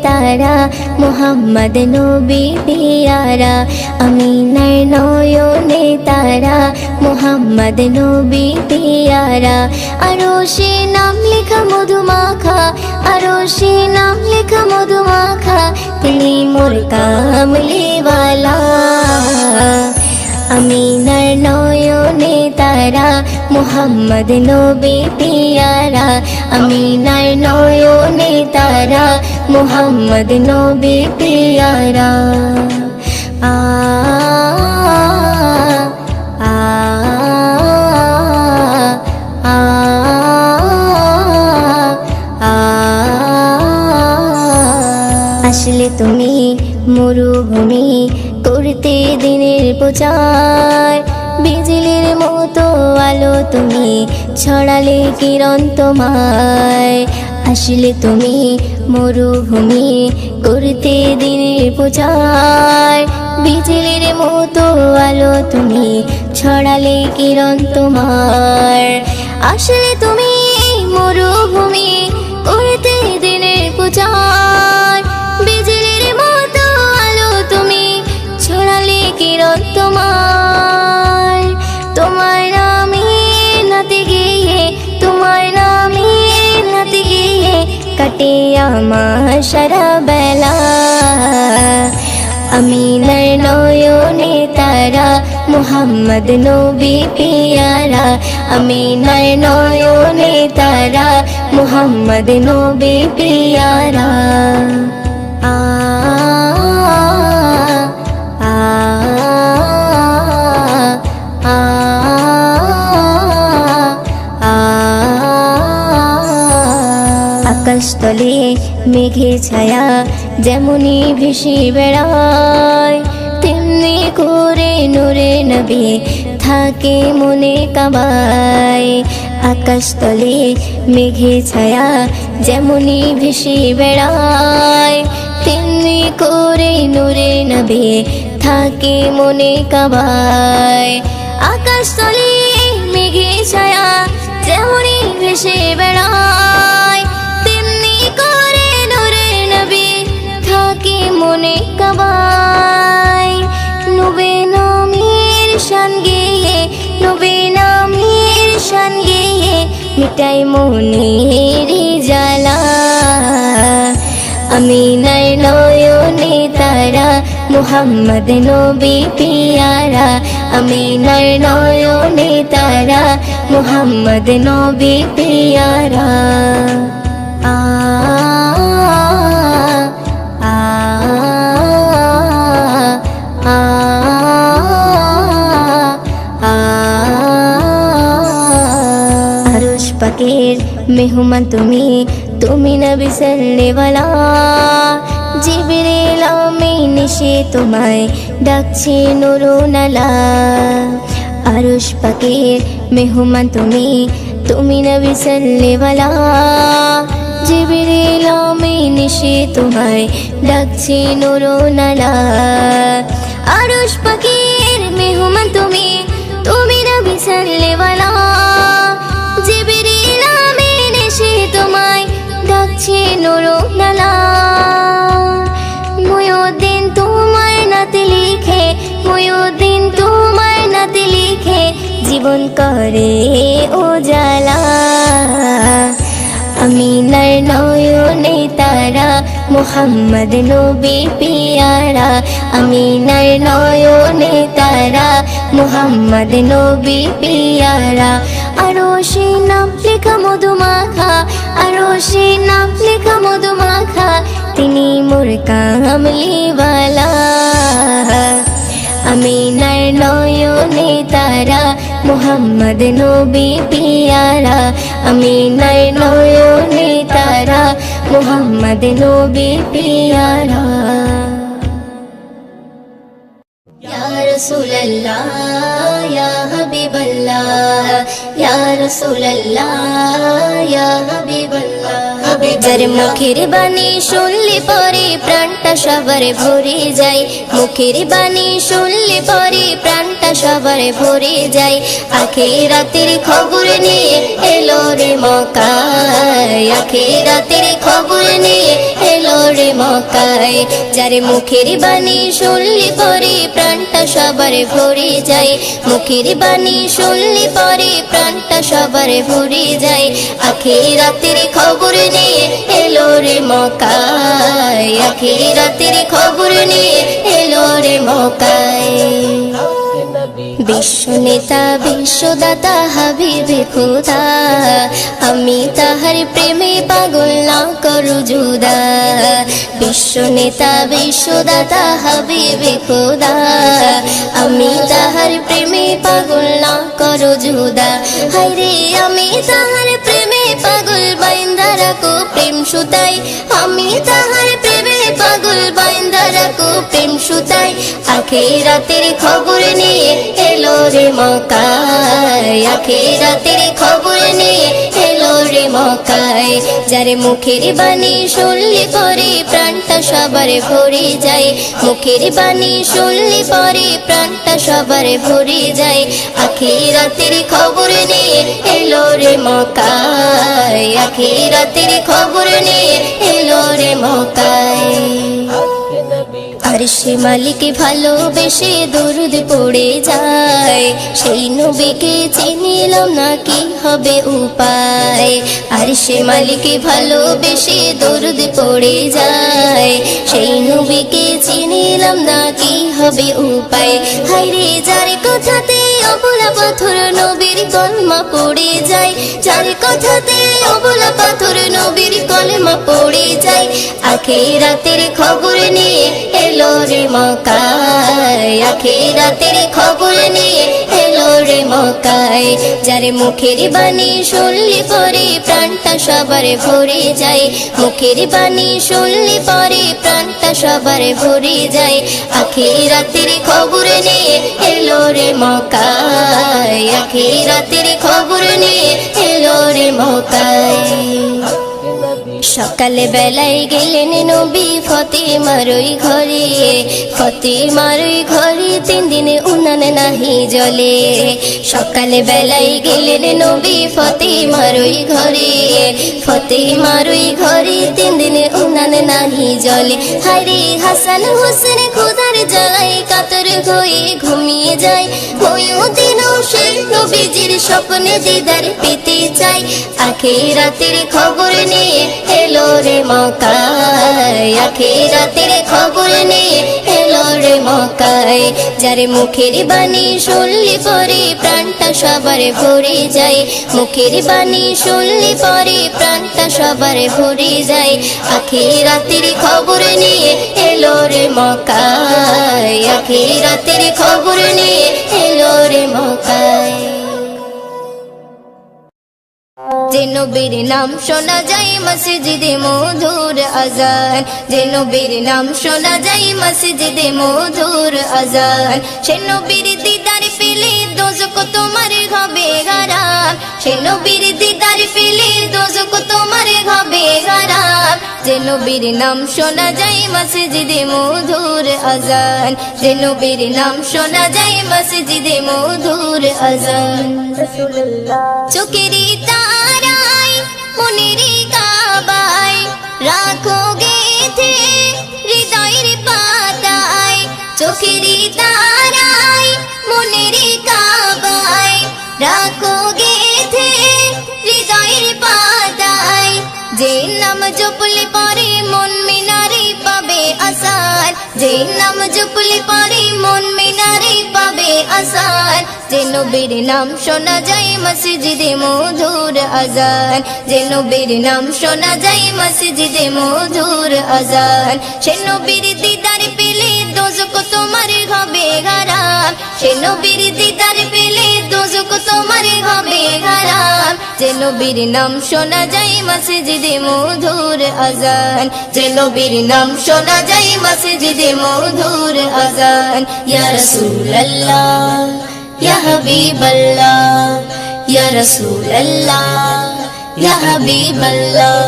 তারা মুহাম্মদ নবী পিয়ারা আমিনার নয়নে তারা মুহাম্মদ নবী পিয়ারা আরশে নাম লেখা মধুমাখা আরশে নাম লেখা মধুমাখা তিনি মোর কামলিওয়ালা আমিনার নয়নে তারা মুহাম্মদ নবী পিয়ারা আমিনার নয়নে তারা মুহাম্মদ নবী পিয়ারা আ আ আ আ আসলে তুমি মরুভূমি করতে দিনের প্রচার বিজলির মতো আলো তুমি ছড়ালে কিরণ তোমায় আসলে তুমি মরুভূমি করতে দিনের প্রচার বিজলির মতো আলো তুমি ছড়ালে কিরণ তোমার আসলে তুমি মরুভূমি করতে দিনের প্রচার বিজলির মতো আলো তুমি ছড়ালে কিরণ তোমার তোমার নামে নাতে গিয়ে তোমার নামে নাতে গিয়ে কাটে আমার সারা বেলা আমিনার নয়নে তারা মুহাম্মদ নবী পিয়ারা আমিনার নয়নে তারা মুহাম্মদ নবী পিয়ারা আ আ আ আ আকাশতলে মেঘে ছায়া যেমনি ভেসে বেড়ায় তেমনি করে নূরে নবী থাকে মনে কাবায় আকাশতলে মেঘে ছায়া যেমনি ভেসে বেড়ায় তেমনি করে নূরে নবী থাকে মনে কাবায় আকাশতলে মেঘে ছায়া যেমনি ভেসে বেড়ায় তেমনি করে নূরে নবী থাকে মনে কাবায় নবী নামের শান গেয়ে নবী নামের শান গেয়ে মিটাই মনের জ্বালা আমিনার নয়নে তারা মুহাম্মদ নবী পিয়ারা আমিনার নয়নে তারা মুহাম্মদ নবী পিয়ারা আ আ আ আ আরশ পাকের মেহমান তুমি তুমি নবী সাল্লেওয়ালা জিবরিল আমিন এসে তোমায় ডাকছে নুরুনালা আরশ পাকের মেহমান তুমি তুমি নবী সাল্লেওয়ালা জিবরিল আমিন এসে তোমায় ডাকছে নুরুনালা আরশ পাকের মেহমান তুমি তুমি নবী সাল্লেওয়ালা জিবরিল আমিন এসে তোমায় ডাকছে নুরুনালা মুয়ুদ্দিন তোমার নাতে লিখে মুয়ুদ্দিন তোমার নাতে লিখে জীবন করে উজালা আমিনার নয়নে তারা মুহাম্মদ নবী পিয়ারা আমিনার নয়নে তারা মুহাম্মদ নবী পিয়ারা আরশে নাম লেখা মধুমাখা আরশে নাম লেখা মধুমাখা তিনি মোর কামলিওয়ালা আমিনার নয়নে তারা মুহাম্মদ নবী পিয়ারা আমিনার নয়নে তারা মুহাম্মদ নবী পিয়ারা ইয়া রাসূলুল্লাহ ইয়া হাবিবাল্লাহ ইয়া রাসূলুল্লাহ ইয়া হাবিবাল্লাহ যার মুখের বাণী শুনলে পরে প্রাণটা সবার ভরে যায় মুখের বাণী শুনলে পরে প্রাণটা সবার ভরে যায় আখিরাতের খবর নিয়ে এলো রে মক্কায় আখিরাতের খবর নিয়ে এলো রে মক্কায় যারে মুখের বাণী শুনলি পরে প্রাণটা সবার ভরে যায় মুখের বাণী শুনলি পরে প্রাণটা সবার ভরে যায় আখিরাতের খবর নিয়ে এলো রে মক্কায় আখিরাতের খবর নিয়ে এলো রে মক্কায় বিশ্ব নেতা বিশ্বদাতা হাবিবে খোদা আমি তাহার প্রেমে পাগল না করু জুদা বিশ্ব নেতা বিশ্বদাতা হাবিবে খোদা আমি তাহার প্রেমে পাগল না করু জুদা হায়রে আমি তাহার প্রেমে পাগল বাইন্দা রাখো প্রেম সুতাই আমি তাহার প্রেমে পাগল বাইন্দা রাখো প্রেম সুতাই আখিরাতের খবর নিয়ে এলো রে মক্কায় আখিরাতের খবর নিয়ে এলো রে মক্কায় যারে মুখের বাণী শুনলি পরে প্রাণটা সবার ভরে যায় মুখের বাণী শুনলি পরে প্রাণটা সবার ভরে যায় আখিরাতের খবর নিয়ে এলো রে মক্কায় আখিরাতের খবর নিয়ে এলো রে মক্কায় আরশে মালিক ভালোবেসে দরুদ পড়ে যায় সেই নবীকে চিনিলাম না কি হবে উপায় আরশে মালিক ভালোবেসে দরুদ পড়ে যায় সেই নবীকে চিনিলাম না কি হবে উপায় হায়রে যার কথাতে অবলা পাথর নবীর কলমা পড়ে যায় যার কথাতে অবলা পাথর নবীর কলমা পড়ে যায় আখিরাতের খবর নিয়ে এলো রে মক্কায় আখিরাতের খবর নিয়ে এলো রে মক্কায় যারে মুখের বাণী শুনলি পরে প্রাণটা সবার ভরে যায় মুখের বাণী শুনলি পরে প্রাণটা সবার ভরে যায় আখিরাতের খবর নিয়ে এলো রে মক্কায় আখিরাতের খবর নিয়ে এলো রে মক্কায় সকালে বেলায় গেলেন নবী ফতেমার ওই ঘরে ফতেমার ওই ঘরে 3 দিনে উনান নাহি জলে সকালে বেলায় গেলেন নবী ফতেমার ওই ঘরে ফতেমার ওই ঘরে 3 দিনে উনান নাহি জলে হায়রে হাসান হোসেন খোদার জ্বালায় কাতর হয়ে ঘুমিয়ে যায় ওই দিনও সে নবীজির স্বপ্নে দিদার পেতে চাই আখিরাতের খবর নিয়ে এলো রে মক্কায় আখিরাতের খবর নিয়ে এলো রে মক্কায় যারে মুখের বাণী শুনলি পরে প্রাণটা সবার ভরে যায় মুখের বাণী শুনলি পরে প্রাণটা সবার ভরে যায় আখিরাতের খবর নিয়ে এলো রে মক্কায় আখিরাতের খবর নিয়ে এলো রে মক্কায় যে নবীর নাম শোনা যায় মসজিদে মধুর আজান যে নবীর নাম শোনা যায় মসজিদে মধুর আজান সে নবীর দিদার পেলে দোজখ তোমার হবে হারাম সে নবীর দিদার পেলে দোজখ তোমার হবে হারাম যে নবীর নাম শোনা যায় মসজিদে মধুর আজান যে নবীর নাম শোনা যায় মসজিদে মধুর আজান চোখেরই তারায় মনেরই কাবায় রাখো গেথে হৃদয়ের পাতায় চোখেরই তারায় মনেরই কাবায় রাখো গেথে হৃদয়ের পাতায় যে নাম জপলে পরে মন মিনারে পাবে আসার যে নাম জপলে পরে মন মিনারে পাবে আসার যে নবীর নাম শোনা যায় মসজিদে মধুর আজান যে নবীর নাম শোনা যায় মসজিদে মধুর আজান সে নবীর দিদার পেলে দোজখ তোমার হবে হারাম সে নবীর দিদার পেলে দোজখ তোমার হবে হারাম যে নবীর নাম শোনা যায় মসজিদে মধুর আজান যে নবীর নাম শোনা যায় মসজিদে মধুর আজান ইয়া রাসূলুল্লাহ ইয়া হাবিবাল্লাহ ইয়া রাসূলুল্লাহ ইয়া হাবিবাল্লাহ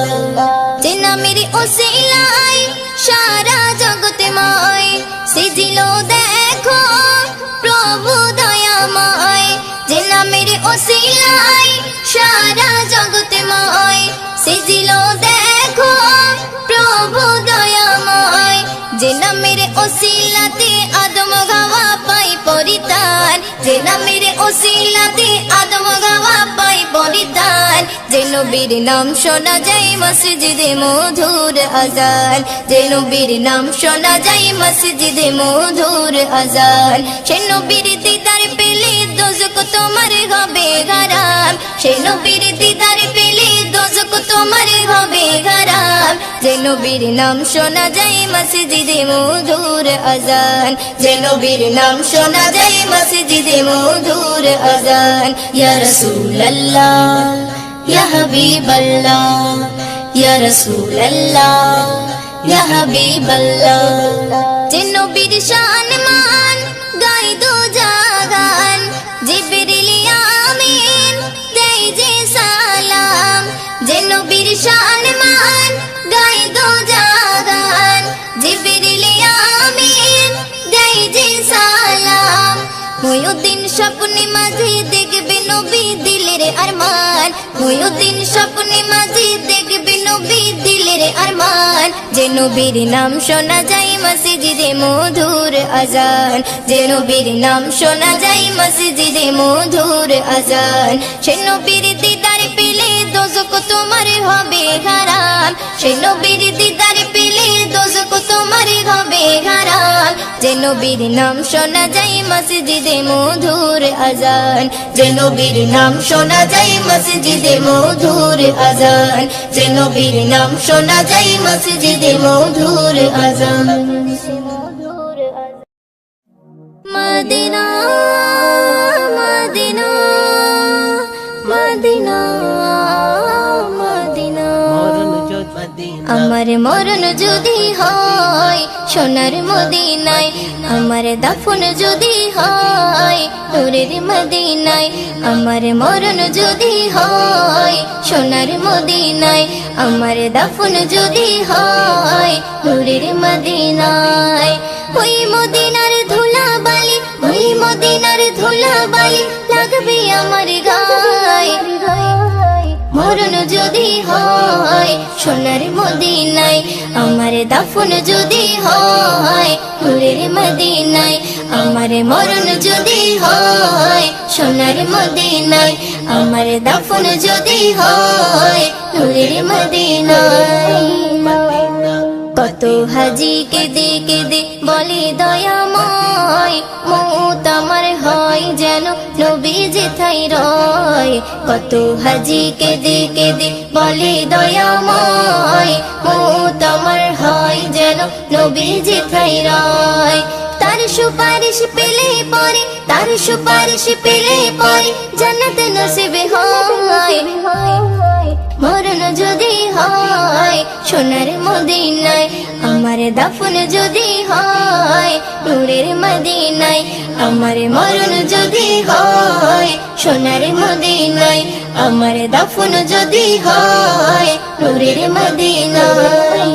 যে নামের ওসিলায় সারা জগৎময় সিজিল দেখো প্রভু দয়াময় যে নামের ওসিলায় সারা জগৎময় সিজিল দেখো প্রভু দয়াময় যে নামের ওসিলাতে আদম গাওয়া পাই পরিত্রাণ, যে নামের ওসিলাতে আদম গাওয়া পাই পরিত্রাণ, যে নবীর নাম শোনা যায় মসজিদে মধুর আজান, যে নবীর নাম শোনা যায় মসজিদে মধুর আজান, সে নবীর দিদার পেলে দোজখ তোমার হবে হারাম, সে নবীর দিদার পেলে দোজখ তোমার হবে হারাম, যে নবীর নাম শোনা যায় মসজিদে মধুর আজান, যে নবীর নাম শোনা যায় মসজিদে মধুর আজান। ইয়া রাসূলুল্লাহ ইয়া হাবিবাল্লাহ, ইয়া রাসূলুল্লাহ ইয়া হাবিবাল্লাহ, যে নবীর শান মান গাই দো জাগান, জিবরিল আমিন দেই যে সালাম, যে নবীর শান মান গাই দো জাগান, জিবরিল আমিন দেই যে সালাম, মুয়ুদ্দিন স্বপ্নে মাঝে দেখবে নবী দিলের আরমান, মুয়ুদ্দিন স্বপ্নে মাঝে দেখবে নবী দিলের আরমান, যে নবীর নাম শোনা যায় মসজিদে মধুর আজান, যে নবীর নাম শোনা যায় মসজিদে মধুর আজান, সে নবীর দিদার পেলে দোজখ তোমার হবে হারাম, সে নবীর দিদার পেলে দোজখ তোমার হবে হারাম, যে নবীর নাম শোনা যায় মসজিদে মধুর আজান, যে নবীর নাম শোনা যায় মসজিদে মধুর আজান, যে নবীর নাম শোনা যায় মসজিদে মধুর আজান। মদিনা মদিনা মদিনা মদিনা, আমার মরণ যদি হয় সোনার মদিনায়, আমার দাফন যদি হয় নূরের মদিনায়, আমার মরণ যদি হয় সোনার মদিনায়, আমার দাফন যদি হয় নূরের মদিনায়, ওই মদিনার ধুলা বালি, ওই মদিনার ধুলা বালি লাগবে আমার গায়ে, মরণ যদি হয় সোনার মদিনায়, আমার দাফন যদি হয় নূরের মদিনায়, আমার মরণ যদি হয় সোনার মদিনায়, আমার দাফন যদি হয় নূরের মদিনায়। কত হাজি কেঁদে কেঁদে বলে দয়াময়, মৌত আমার হয় যেন নবী যেথায় রয়, কত হাজি কেঁদে কেঁদে বলে দয়াময়, মৌত আমার হয় যেন নবী যেথায় রয়, তার সুপারিশ পেলে পরে, তার সুপারিশ পেলে পরে জান্নাত নসিব হয়, মরণ যদি হয় সোনার মদিনায়, আমার দাফন যদি হয় নূরের মদিনায়, আমার মরণ যদি হয় সোনার মদিনায়, আমার দাফন যদি হয় নূরের মদিনায়।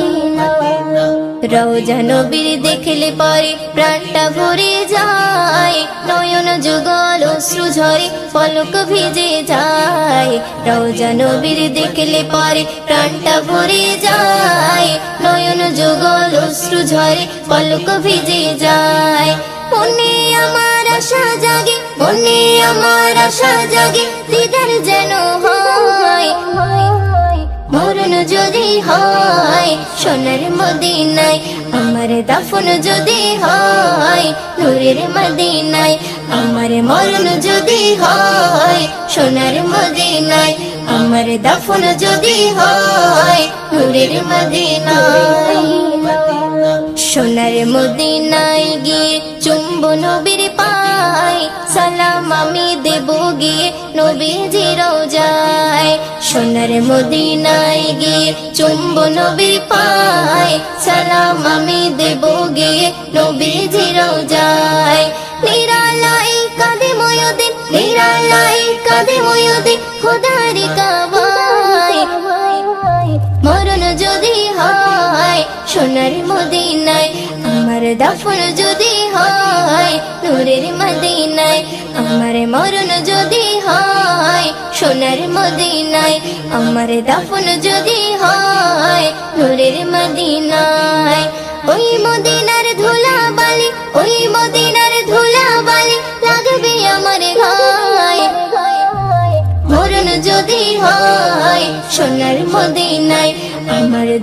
রওজা নবীর দেখলে পরে প্রাণটা ভরে যায়, নয়ন যুগল অশ্রু ঝরে পলক ভিজে যায়, রওজা নবীর দেখলে পরে প্রাণটা ভরে যায়, নয়ন যুগল অশ্রু ঝরে পলক ভিজে যায়, মনে আমার আশা জাগে, মনে আমার আশা জাগে দিদার যেন হয়, মরণ যদি হয় সোনার মদিনায়, আমার দাফন যদি হয় নূরের মদিনায়, আমার মরণ যদি হয় সোনার মদিনায়, আমার দাফন যদি হয় নূরের মদিনায়। সোনার মদিনায় গিয়ে চুম্ব নবীর পায়, সালাম আমি দেব গিয়ে নবীজি রওজায়, সোনার মদিনায় গিয়ে চুম্ব নবীর পায়, সালাম আমি দেব গিয়ে নবীজি রওজায়, নিরালাই কাঁদে ময়ূদিন, নিরালাই কাঁদে ময়ূদিন খোদার কাবায়, মরণ যদি হয় সোনার মদিনায়, আমার দাফন যদি হয় নূরের মদিনায়, আমার মরণ যদি হয় সোনার মদিনায়, আমার দাফন যদি হয় নূরের মদিনায়, ওই মদিনায়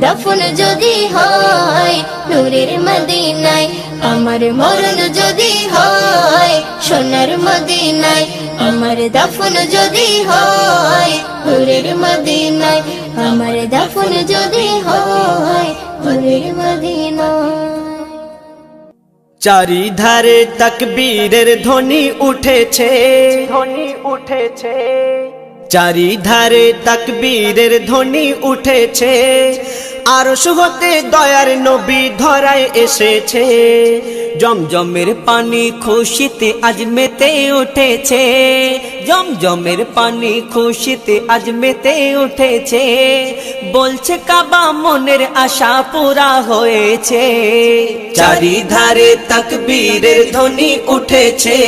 দাফন যদি হয় নূরের মদিনায়, আমার মরণ যদি হয় সোনার মদিনায়, আমার দাফন যদি হয় নূরের মদিনায়, আমার দাফন যদি হয় নূরের মদিনায়। চারিধারে তাকবীরের ধ্বনি উঠেছে, ধ্বনি উঠেছে, চারিধারে তাকবীরের ধ্বনি উঠেছে, আরশ হতে দয়ার নবী ধরায় এসেছে। জমজমের পানি খুশিতে আজ মেতে উঠেছে, জমজমের পানি খুশিতে আজ মেতে উঠেছে, বলছে কাবা মনের আশা পুরা হয়েছে। চারিধারে তাকবীরের ধ্বনি উঠেছে,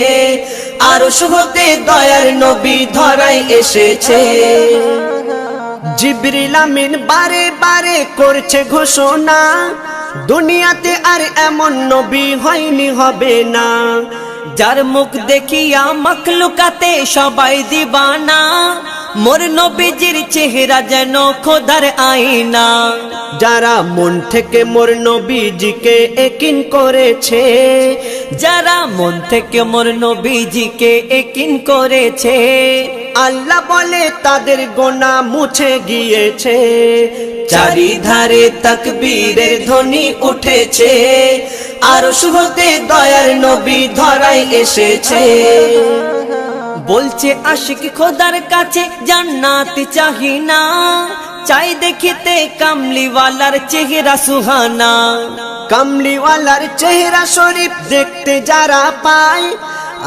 আরশ হতে দয়ার নবী ধরায় এসেছে। জিবরিল আমিন বারে বারে করছে ঘোষণা, দুনিয়াতে আর এমন নবী হয়নি হবে না, যার মুখ দেখিয়া মখলুকাতে সবাই দিবানা, মোর নবীজির চেহারা যেন খোদার আয়না। যারা মন থেকে মোর নবীজিকে একিন করেছে, যারা মন থেকে মোর নবীজিকে একিন করেছে, আল্লাহ বলে তাদের গোনা মুছে গিয়েছে। চারিধারে তাকবীরের ধ্বনি উঠেছে, আরশ হতে দয়ার নবী ধরায় এসেছে। বলছে আশিক খোদার কাছে জান্নাত চাহি না, চাই দেখিতে কামলিওয়ালার চেহারা সুহানা। কামলিওয়ালার চেহারা শরীফ দেখতে যারা পায়,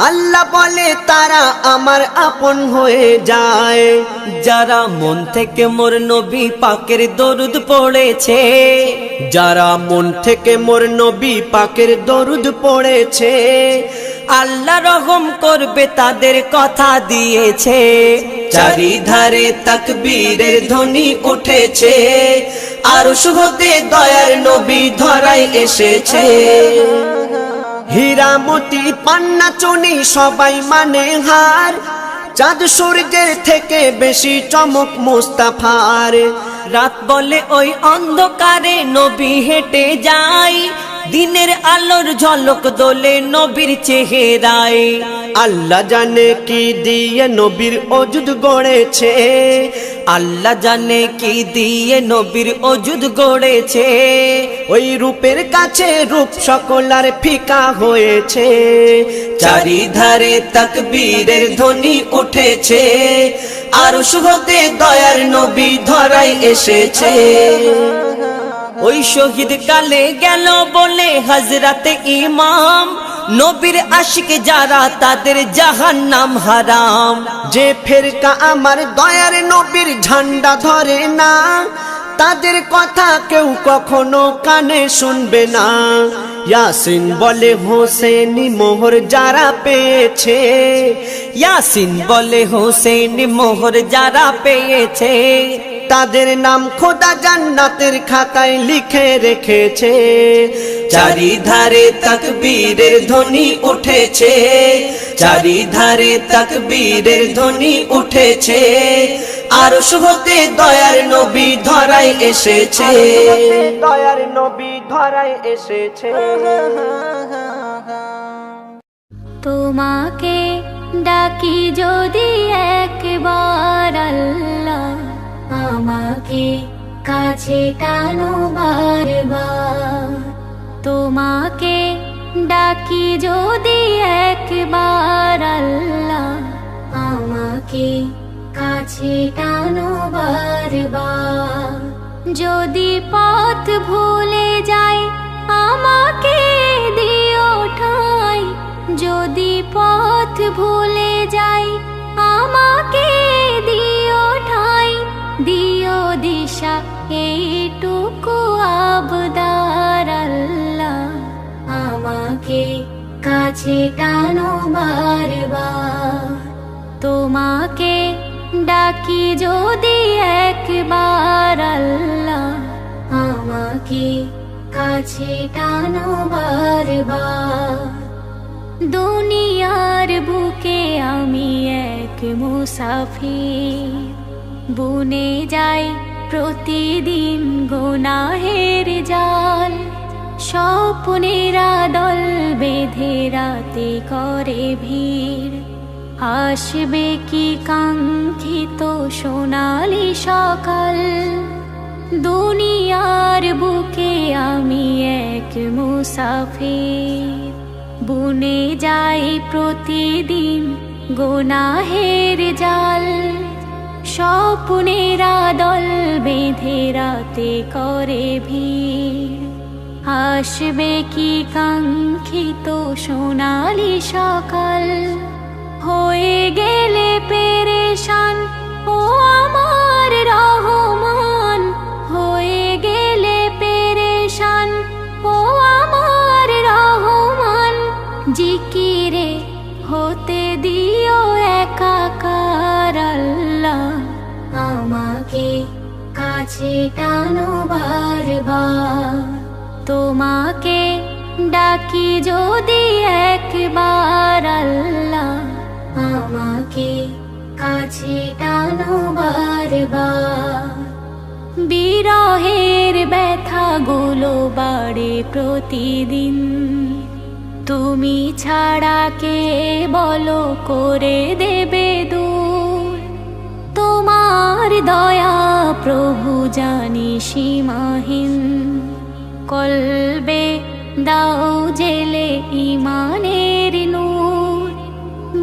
আল্লাহ বলে তারা আমার আপন হয়ে যায়। যারা মন থেকে মোর নবী পাকের দরুদ পড়েছে, যারা মন থেকে মোর নবী পাকের দরুদ পড়েছে, আল্লাহ রহম করবে তাদের কথা দিয়েছে। চারিধারে তাকবীরের ধ্বনি উঠেছে, আরশ হতে দয়ার নবী ধরায় এসেছে। হীরা মতি পান্না চুনি সবাই মানে হার, চাঁদ সূর্যের থেকে বেশি চমক মুস্তাফার। রাত বলে ওই অন্ধকারে নবী হেঁটে যায়, দিনের আলোর ঝলক দোলে নবীর চেহারায়। আল্লাহ জানে কি দিয়ে নবীর অজুদ গড়েছে, আল্লাহ জানে কি দিয়ে নবীর অজুদ গড়েছে। ওই রূপের কাছে রূপ সকলার ফিকা হয়েছে। চারিধারে তাকবীরের ধ্বনি উঠেছে, আরশ হতে দয়ার নবী ধরায় এসেছে। ওই শহীদ কালে গেল বলে হযরতে ইমাম, নবীর আশিক যারা তাদের জাহান্নাম হারাম। যে ফেরকা আমার দয়ার নবীর ঝান্ডা ধরে না, তাদের কথা কেউ কখনো কানে শুনবে না। ইয়াসিন বলে হোসেনি মোহর যারা পেয়েছে, ইয়াসিন বলে হোসেনি মোহর যারা পেয়েছে, তাদের নাম খোদা জান্নাতের খাতায় লিখে রেখেছে। চারিধারে তাকবীরের ধ্বনি উঠেছে, চারিধারে তাকবীরের ধ্বনি উঠেছে, আরশ হতে দয়ার নবী ধরায় এসেছে, দয়ার নবী ধরায় এসেছে। তোমাকে ডাকি যদি একবার আল্লাহ, আমাকে কাছে টানো বারবার। তোমাকে ডাকি যদি একবার আল্লাহ, আমাকে কাছে টানো বারবার। যদি পথ ভুলে যাই আমাকে দিও ঠাই, যদি পথ ভুলে যাই আমাকে দিও ঠাই। দিও দিশা এইটুকু আবদার আল্লাহ, আমাকে কাছে টানো বারবার। তোমাকে ডাকি যদি একবার আল্লাহ, আমাকে কাছে টানো বারবার। দুনিয়ার বুকে আমি এক মুসাফির, বুনে যাই প্রতিদিন গুনাহের জাল, স্বপ্নেরা দল বেঁধে রাতে করে ভিড়। আসবে কি কাঙ্ক্ষিত সোনালি সকাল, দুনিয়ার বুকে আমি এক মুসাফির। বুনে যাই প্রতিদিন গুনাহের জাল, স্বপ্নেরা দল বেঁধে রাতে করে ভিড়। আসবে কি কাঙ্ক্ষিত সোনালি সকাল, হয়ে গেলে পেরেশান ও আমার রহমান, হয়ে গেলে পেরেশান ও আমার রহমান। জিকিরে হতে দিও একাকার আল্লাহ, আমাকে কাছে টানো বারবার। তোমাকে ডাকি যদি একবার আল্লাহ, আমাকে কাছে টানো বারবার। বিরহের ব্যথাগুলো বাড়ে প্রতিদিন, তুমি ছাড়া কে বলো করে দেবে দূর। তোমার দয়া প্রভু জানি সীমাহীন, কলবে দাও জেলে ইমানের নূর।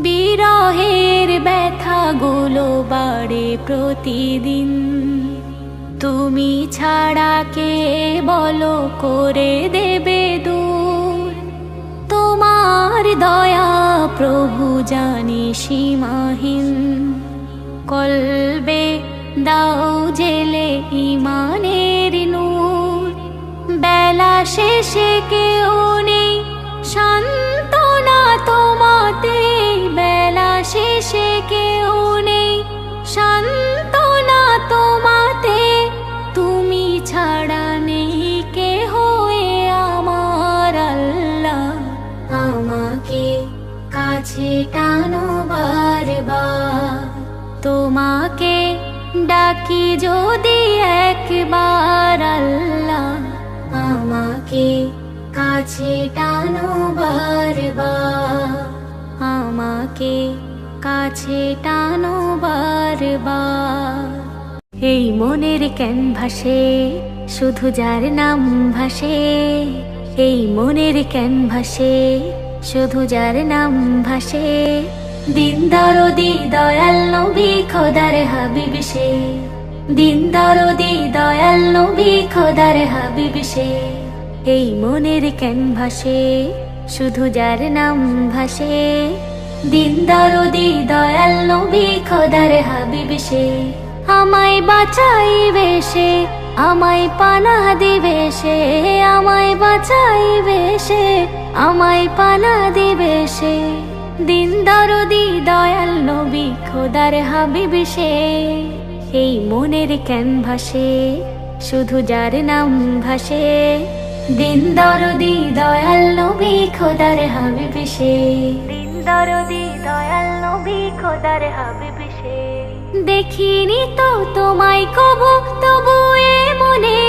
বিরহের ব্যথাগুলো বাড়ে প্রতিদিন, তুমি ছাড়া কে বলো করে দেবে দূর। তোমার দয়া প্রভু জানি সীমাহীন, কলবে দাও জেলে ইমানের নূর। বেলা শেষে কেউ নেই সান্ত্বনা তোমাতে, বেলা শেষে কেউ নেই সান্ত্বনা তোমাতে। তুমি ছাড়া নেই কে হয়ে আমার আল্লাহ, আমাকে কাছে টানো বারবার। তোমাকে ডাকি যদি একবার আল্লাহ, আমাকে কাছে টানো বারবার। আমাকে কাছে টানো বারবার। এই মনের ক্যানভাসে শুধু যার নাম ভাসে, এই মনের ক্যানভাসে শুধু যার নাম ভাসে। দিন দরদি দয়াল নবী খোদার হাবিব সে, দিন দরদি দয়াল নবী খোদার হাবিব সে। এই মনের ক্যানভাসে শুধু যার নাম ভাসে, দিন দরদি দয়াল নবী খোদার হাবিব সে। আমায় বাঁচাইবে সে, আমায় পানাহ দিবে সে, আমায় বাঁচাইবে সে, আমায় পানাহ দিবে সে। দিন দরদি দয়াল নবী খোদার হাবিব সে। এই মনের ক্যানভাসে শুধু যার নাম ভাসে, দিন দরদি দয়াল নবী খোদার হাবিব সে। দিন দরদি দয়াল নবী খোদার হাবিব সে। দেখিনি তো তোমায় কবু, তবু এ মনে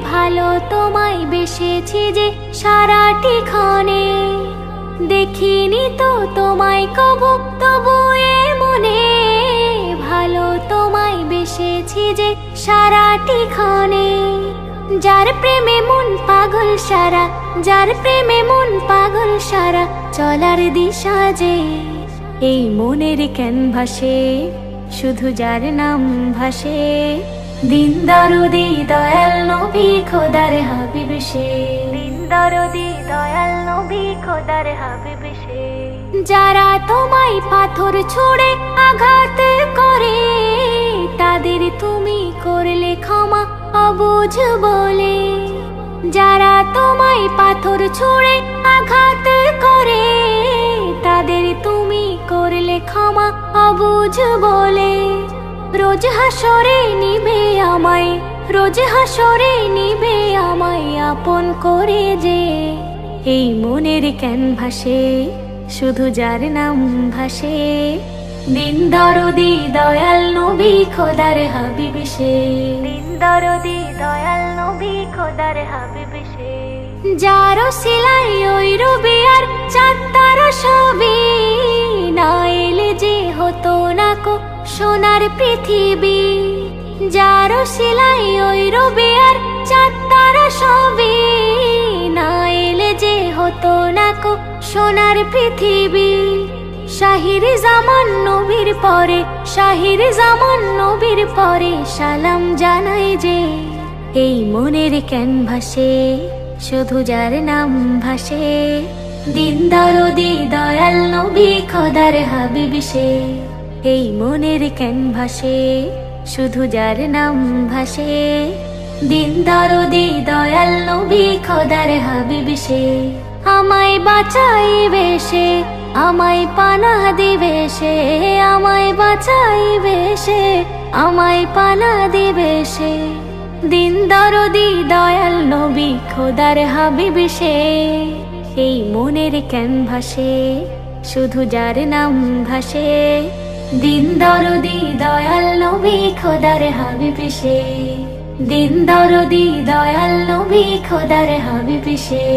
ভালো তোমায় বেসেছি যে সারাটি ক্ষণে। দেখিনি তো তোমায় কবু, তবু এ মনে ভালো তোমায় বেসেছি যে সারাটি ক্ষণে। যার প্রেমে মন পাগল সারা, যার প্রেমে মন পাগল সারা, চলার দিশা যে এই মনের ক্যানভাসে শুধু যার নাম ভাসে। দিন দরদি দয়াল নবী খোদার হাবিব সে, দিন দরদি দয়াল নবী খোদার হাবিব সে। যারা তোমায় পাথর ছুঁড়ে আঘাত করে, তাদের তুমি করলে ক্ষমা অবুঝ বলে। যারা তোমায় পাথর ছুঁড়ে আঘাত করে, তাদের তুমি করলে ক্ষমা অবুঝ বলে। রোজ হাসরে নিবে আমায়, রোজ হাসরে নিবে আমায় আপন করে যে। এই মনের ক্যানভাসে শুধু যার নাম ভাসে, দিন দরদি দয়াল নবী খোদার হাবিব সে, দিন দরদি দয়াল নবী খোদার হাবিব সে। যারো সিলাই ওই রবি আর চাঁদ তারা সবই, না এলে যে হতো না কো সোনার পৃথিবী। যারো সিলাই ওই রবি আর চাঁদ তারা সবই, না এলে যে হতো না কো সোনার পৃথিবী। শাহির জামান নবীর পরে, শাহির জামান নবীর পরে সালাম জানাই যে, এই মনের ক্যানভাসে শুধু যার নাম ভাসে। দিন দরদি দয়াল নবী খোদার হাবিব সে, এই মনের ক্যানভাসে শুধু যার নাম ভাসে। দিন দরদি দয়াল নবী খোদার হাবিব সে, আমায় বাঁচাইবে সে, আমায় পানাহ দিবে সে, আমায় বাঁচাইবে সে, আমায় পানাহ দিবে সে। দিন দরদি দয়াল নবী খোদার হাবিব সে, এই মনের ক্যানভাসে শুধু যার নাম ভাসে। দিন দরদি দয়াল নবী খোদার হাবিব সে, দিন দরদি দয়াল নবী খোদার হাবিব সে।